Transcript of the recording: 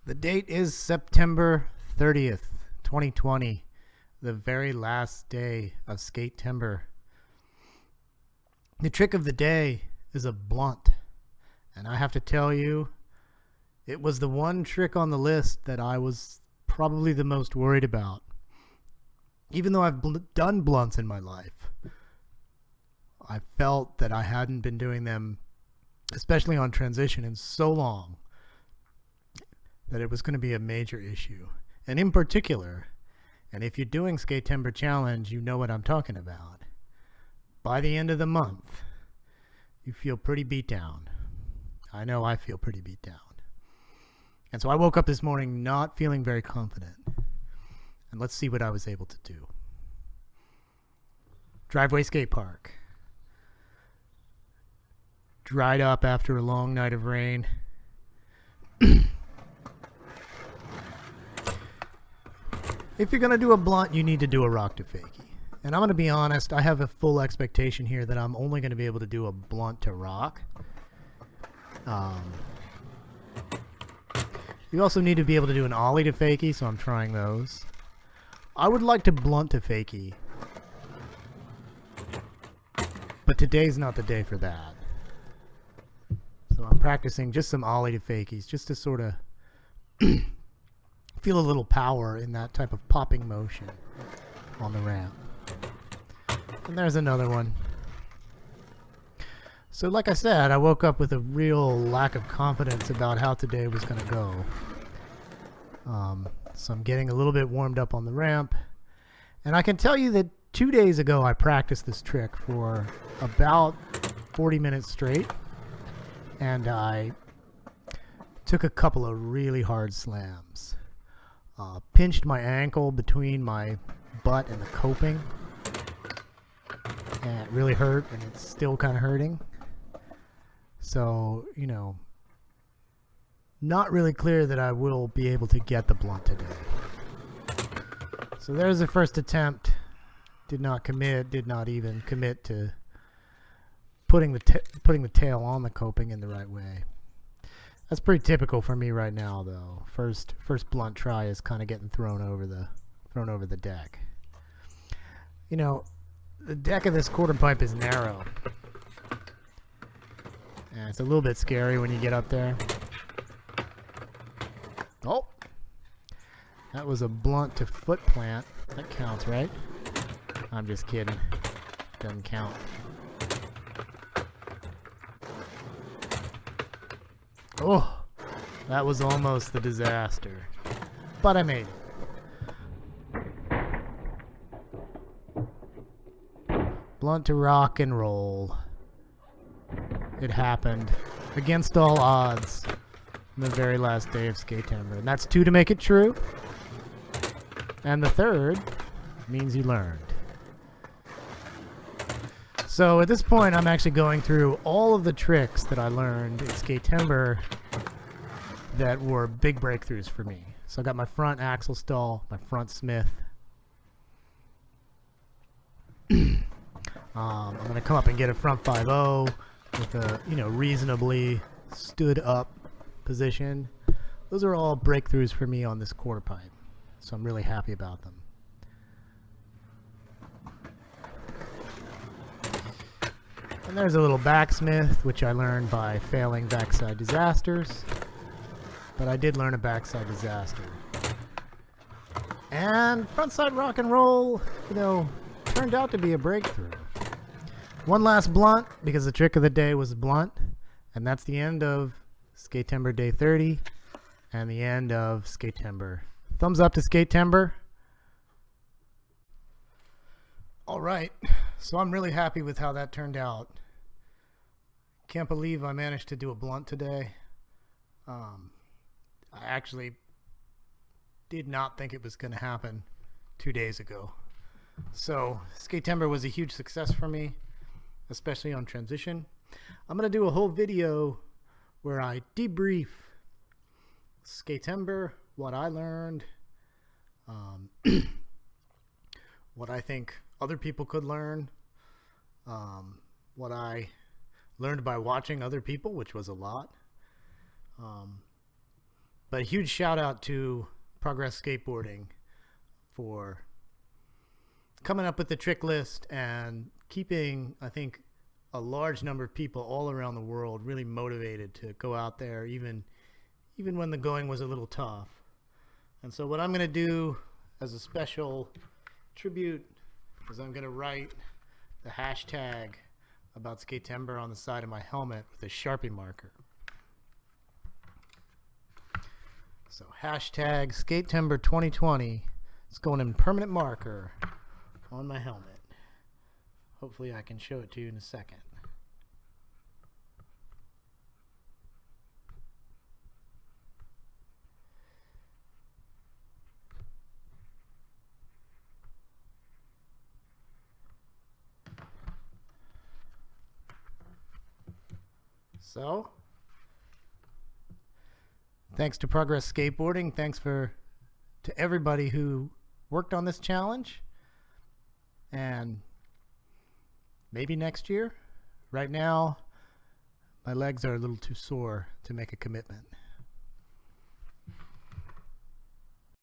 The date is September 30th, 2020, the very last day of Skatember. The trick of the day is a blunt, and I have to tell you, it was the one trick on the list that I was probably the most worried about. Even though I've done blunts in my life, I felt that I hadn't been doing them, especially on transition, in so long that it was going to be a major issue. And in particular, and if you're doing Skatember Challenge, you know what I'm talking about. By the end of the month, you feel pretty beat down. I know I feel pretty beat down. And so I woke up this morning not feeling very confident. And let's see what I was able to do. Driveway skate park. Dried up after a long night of rain. If you're going to do a blunt, you need to do a rock to fakie. And I'm going to be honest, I have a full expectation here that I'm only going to be able to do a blunt to rock. You also need to be able to do an ollie to fakie, so I'm trying those. I would like to blunt to fakie, but today's not the day for that. So I'm practicing just some ollie to fakies, just to sort of feel a little power in that type of popping motion on the ramp. And there's another one. So like I said, I woke up with a real lack of confidence about how today was going to go. So I'm getting a little bit warmed up on the ramp. And I can tell you that 2 days ago I practiced this trick for about 40 minutes straight. And I took a couple of really hard slams. Pinched my ankle between my butt and the coping, and it really hurt, and it's still kind of hurting. So, you know, not really clear that I will be able to get the blunt today. So there's the first attempt. Did not even commit to putting the tail on the coping in the right way. That's pretty typical for me right now, though. First blunt try is kind of getting thrown over the deck. You know, the deck of this quarter pipe is narrow, and it's a little bit scary when you get up there. Oh, that was a blunt to foot plant. That counts, right? I'm just kidding. Doesn't count. Oh, that was almost the disaster, but I made it. Blunt to rock and roll. It happened against all odds on the very last day of Skatember. And that's 2 to make it true. And the 3rd means you learned. So at this point, I'm actually going through all of the tricks that I learned in Skatember that were big breakthroughs for me. So I got my front axle stall, my front Smith. I'm going to come up and get a front 5-0 with a, reasonably stood up position. Those are all breakthroughs for me on this quarter pipe. So I'm really happy about them. And there's a little backsmith, which I learned by failing backside disasters. But I did learn a backside disaster. And frontside rock and roll, turned out to be a breakthrough. One last blunt, because the trick of the day was blunt. And that's the end of Skatember Day 30 and the end of Skatember. Thumbs up to Skatember. All right, so I'm really happy with how that turned out. Can't believe I managed to do a blunt today. I actually did not think it was going to happen 2 days ago. So Skatember was a huge success for me, especially on transition. I'm going to do a whole video where I debrief Skatember, what I learned, what I think other people could learn, what I learned by watching other people, which was a lot. But a huge shout out to Progress Skateboarding for coming up with the trick list and keeping, I think, a large number of people all around the world really motivated to go out there, even when the going was a little tough. And so what I'm going to do as a special tribute is I'm going to write the hashtag about Skatember on the side of my helmet with a Sharpie marker. So hashtag Skatember 2020 is going in permanent marker on my helmet. Hopefully I can show it to you in a second. So, thanks to Progress Skateboarding. Thanks to everybody who worked on this challenge. And maybe next year. Right now, my legs are a little too sore to make a commitment.